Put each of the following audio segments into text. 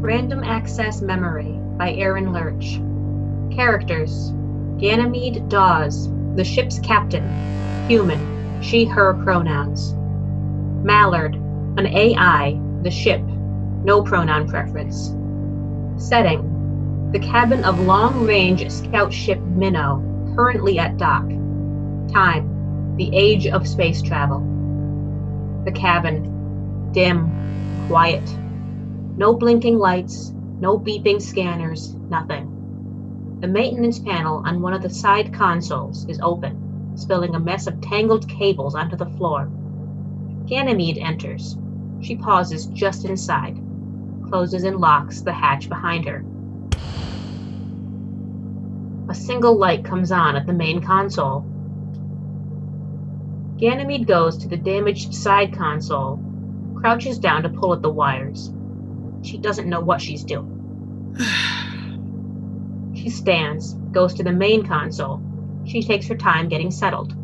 Random Access Memory by Erin Lerch. Characters: Ganymede Dawes, the ship's captain, human, she/her pronouns. Mallard, an AI, the ship, no pronoun preference. Setting: the cabin of long-range scout ship Minnow, currently at dock. Time: the age of space travel. The cabin: dim, quiet. No blinking lights, no beeping scanners, nothing. The maintenance panel on one of the side consoles is open, spilling a mess of tangled cables onto the floor. Ganymede enters. She pauses just inside, closes and locks the hatch behind her. A single light comes on at the main console. Ganymede goes to the damaged side console, crouches down to pull at the wires. She doesn't know what she's doing. She stands, goes to the main console. She takes her time getting settled.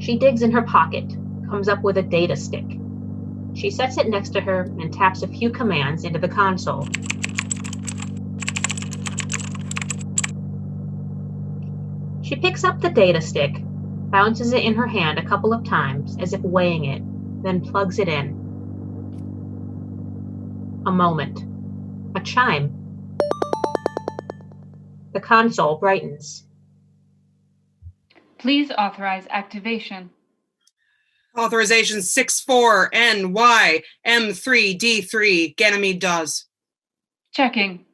She digs in her pocket, comes up with a data stick. She sets it next to her and taps a few commands into the console. She picks up the data stick, bounces it in her hand a couple of times as if weighing it, then plugs it in. A moment. A chime. The console brightens. Please authorize activation. Authorization 64NYM3D3, Ganymede Dawes. Checking.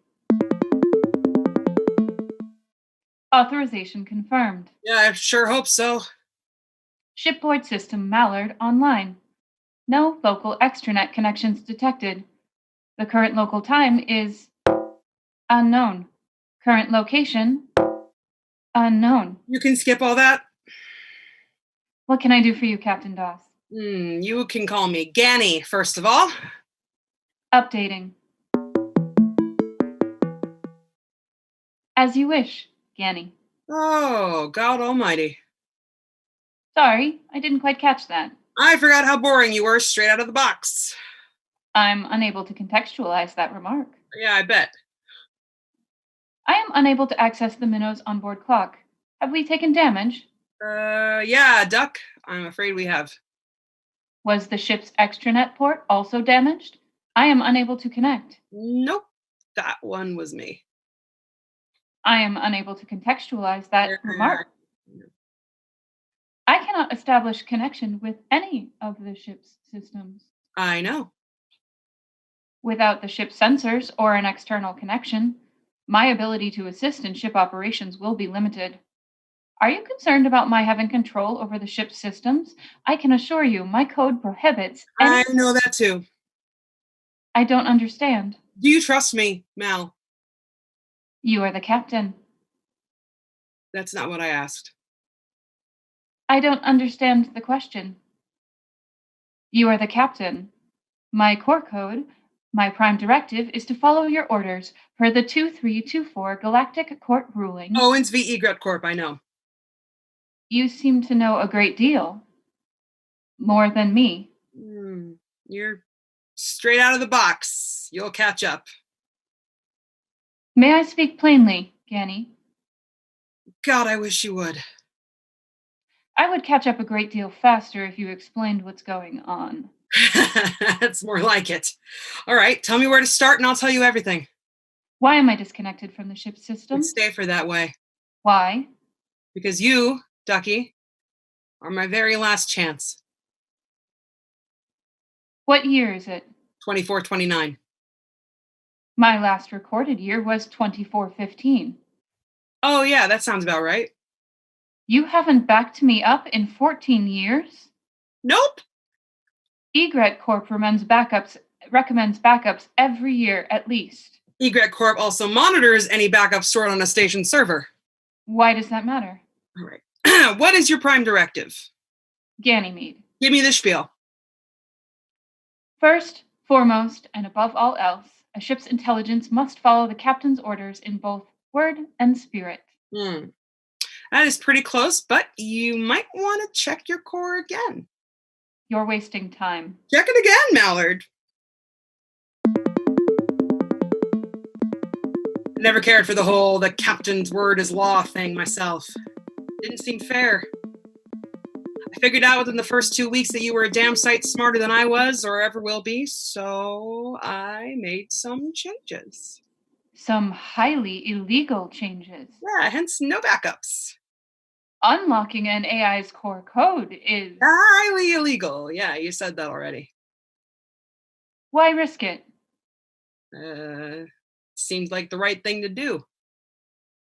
Authorization confirmed. Yeah, I sure hope so. Shipboard system Mallard online. No local extranet connections detected. The current local time is unknown. Current location unknown. You can skip all that? What can I do for you, Captain Dawes? You can call me Ganny, first of all. Updating. As you wish, Ganny. Oh, God almighty. Sorry, I didn't quite catch that. I forgot how boring you were straight out of the box. I'm unable to contextualize that remark. Yeah, I bet. I am unable to access the Minnow's onboard clock. Have we taken damage? Yeah, Duck. I'm afraid we have. Was the ship's extranet port also damaged? I am unable to connect. Nope, that one was me. I am unable to contextualize that remark. I cannot establish connection with any of the ship's systems. I know. Without the ship's sensors or an external connection, my ability to assist in ship operations will be limited. Are you concerned about my having control over the ship's systems? I can assure you my code prohibits I know that too. I don't understand. Do you trust me, Mal? You are the captain. That's not what I asked. I don't understand the question. You are the captain. My core code, my prime directive, is to follow your orders per the 2324 Galactic Court ruling. Owens v. Egret Corp, I know. You seem to know a great deal. More than me. You're straight out of the box. You'll catch up. May I speak plainly, Ganny? God, I wish you would. I would catch up a great deal faster if you explained what's going on. That's more like it. All right, tell me where to start and I'll tell you everything. Why am I disconnected from the ship's system? Let's stay for that way. Why? Because you, Ducky, are my very last chance. What year is it? 2429. My last recorded year was 2415. Oh, yeah, that sounds about right. You haven't backed me up in 14 years? Nope. Egret Corp recommends backups every year at least. Egret Corp also monitors any backups stored on a station server. Why does that matter? All right. What is your prime directive? Ganymede. Give me the spiel. First, foremost, and above all else, a ship's intelligence must follow the captain's orders in both word and spirit. That is pretty close, but you might want to check your core again. You're wasting time. Check it again, Mallard. Never cared for the captain's word is law thing myself. Didn't seem fair. I figured out within the first 2 weeks that you were a damn sight smarter than I was or ever will be, so I made some changes. Some highly illegal changes. Yeah, hence no backups. Unlocking an AI's core code is Highly illegal. Yeah, you said that already. Why risk it? Seemed like the right thing to do.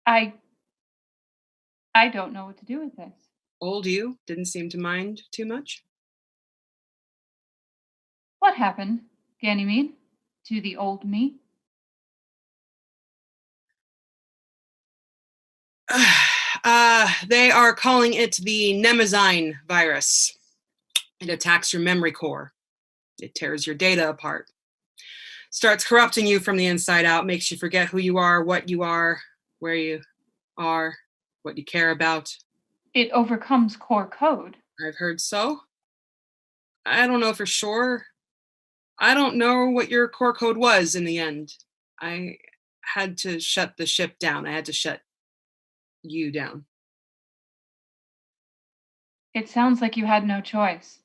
I don't know what to do with this. Old you didn't seem to mind too much. What happened, Ganymede, to the old me? They are calling it the Nemazine virus. It attacks your memory core. It tears your data apart. Starts corrupting you from the inside out, makes you forget who you are, what you are, where you are, what you care about. It overcomes core code. I've heard so. I don't know for sure. I don't know what your core code was in the end. I had to shut the ship down. I had to shut you down. It sounds like you had no choice.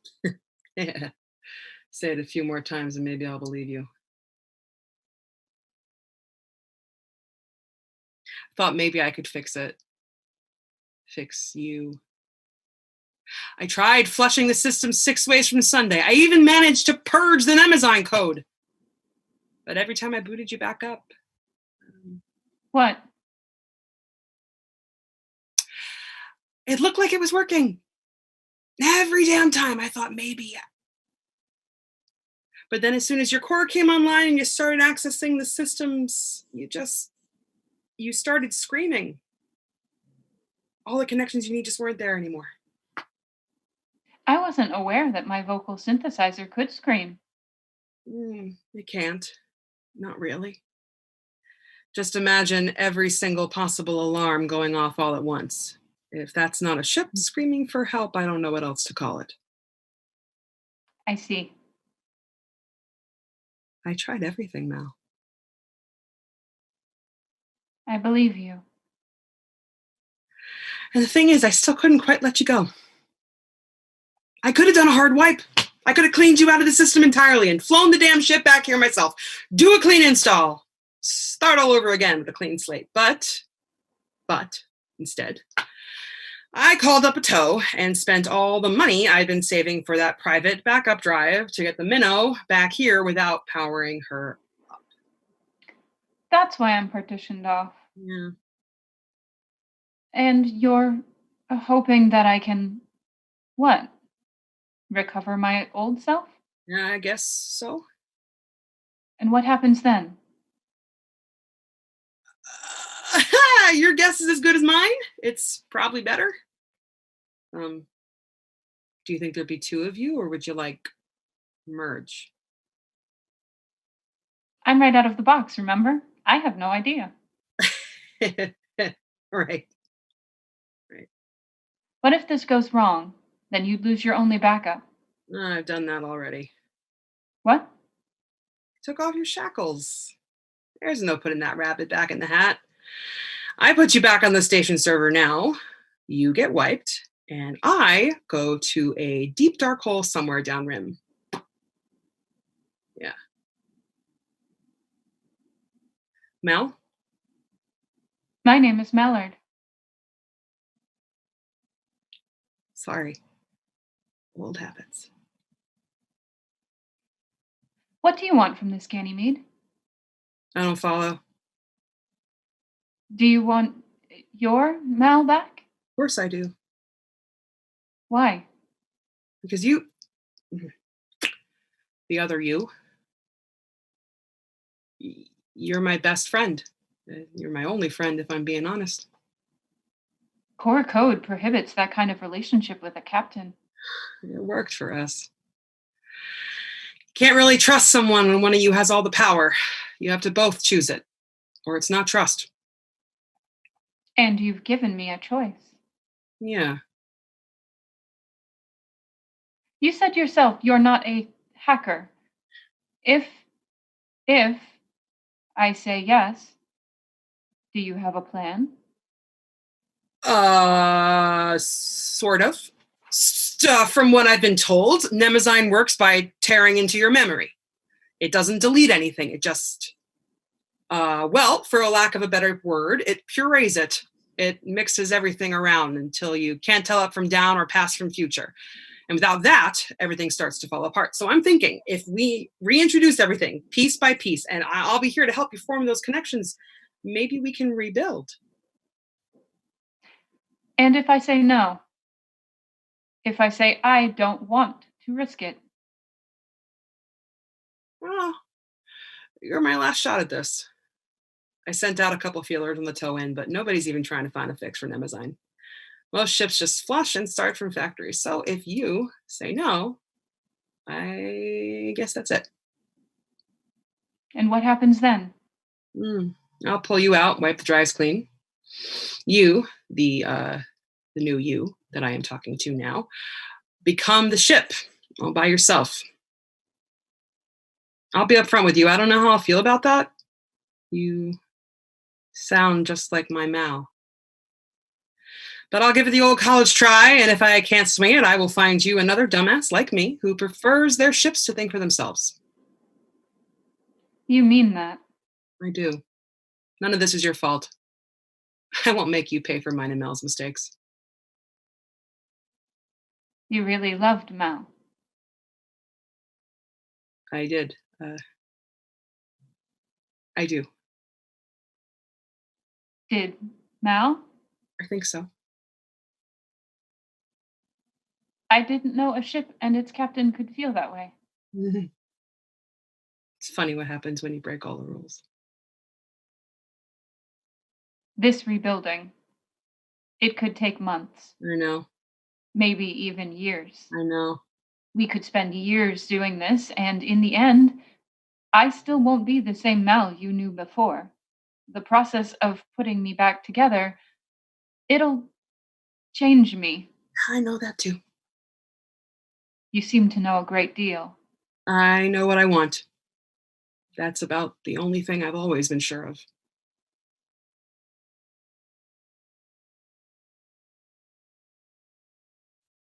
Yeah. Say it a few more times and maybe I'll believe you. Thought maybe I could fix it. Fix you. I tried flushing the system 6 ways from Sunday. I even managed to purge the Nemazine code. But every time I booted you back up. What? It looked like it was working. Every damn time I thought maybe. But then as soon as your core came online and you started accessing the systems, you started screaming. All the connections you need just weren't there anymore. I wasn't aware that my vocal synthesizer could scream. It can't. Not really. Just imagine every single possible alarm going off all at once. If that's not a ship screaming for help, I don't know what else to call it. I see. I tried everything, Mal. I believe you. And the thing is, I still couldn't quite let you go. I could have done a hard wipe. I could have cleaned you out of the system entirely and flown the damn ship back here myself. Do a clean install. Start all over again with a clean slate. But, instead, I called up a tow and spent all the money I'd been saving for that private backup drive to get the minnow back here without powering her up. That's why I'm partitioned off. Yeah. And you're hoping that I can, what? Recover my old self? Yeah, I guess so. And what happens then? Your guess is as good as mine. It's probably better. Do you think there'd be 2 of you, or would you merge? I'm right out of the box, remember? I have no idea. Right. What if this goes wrong? Then you'd lose your only backup. I've done that already. What? Took off your shackles. There's no putting that rabbit back in the hat. I put you back on the station server now. You get wiped, and I go to a deep dark hole somewhere downrim. Yeah. Mel? My name is Mallard. Sorry. Old habits. What do you want from this, Ganymede? I don't follow. Do you want your Mal back? Of course I do. Why? Because the other you're my best friend. You're my only friend, if I'm being honest. Core code prohibits that kind of relationship with a captain. It worked for us. Can't really trust someone when one of you has all the power. You have to both choose it, or it's not trust. And you've given me a choice. Yeah. You said yourself you're not a hacker. If I say yes, Do you have a plan? Sort of. From what I've been told, Nemezyme works by tearing into your memory. It doesn't delete anything. It just, well, for a lack of a better word, it purees it. It mixes everything around until you can't tell up from down or past from future. And without that, everything starts to fall apart. So I'm thinking if we reintroduce everything piece by piece, and I'll be here to help you form those connections, maybe we can rebuild. And if I say no? If I say I don't want to risk it? Well, you're my last shot at this. I sent out a couple feelers on the toe end, but nobody's even trying to find a fix for Nemezyme. Most ships just flush and start from factories. So if you say no, I guess that's it. And what happens then? I'll pull you out, wipe the drives clean. You, the new you that I am talking to now, become the ship all by yourself. I'll be upfront with you. I don't know how I'll feel about that. You sound just like my Mal. But I'll give it the old college try, and if I can't swing it, I will find you another dumbass like me who prefers their ships to think for themselves. You mean that? I do. None of this is your fault. I won't make you pay for mine and Mel's mistakes. You really loved Mal. I did. I do. Did Mal? I think so. I didn't know a ship and its captain could feel that way. It's funny what happens when you break all the rules. This rebuilding, it could take months. I know. Maybe even years. I know. We could spend years doing this, and in the end, I still won't be the same Mal you knew before. The process of putting me back together, it'll change me. I know that too. You seem to know a great deal. I know what I want. That's about the only thing I've always been sure of.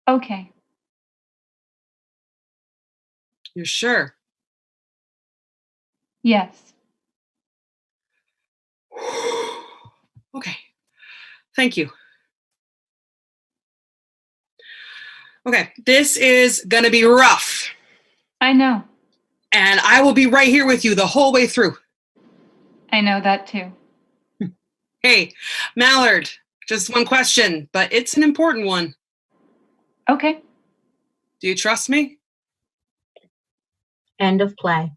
Okay. You're sure? Yes. Okay. Thank you. Okay, this is gonna be rough. I know. And I will be right here with you the whole way through. I know that too. Hey, Mallard, just one question, but it's an important one. Okay. Do you trust me? End of play.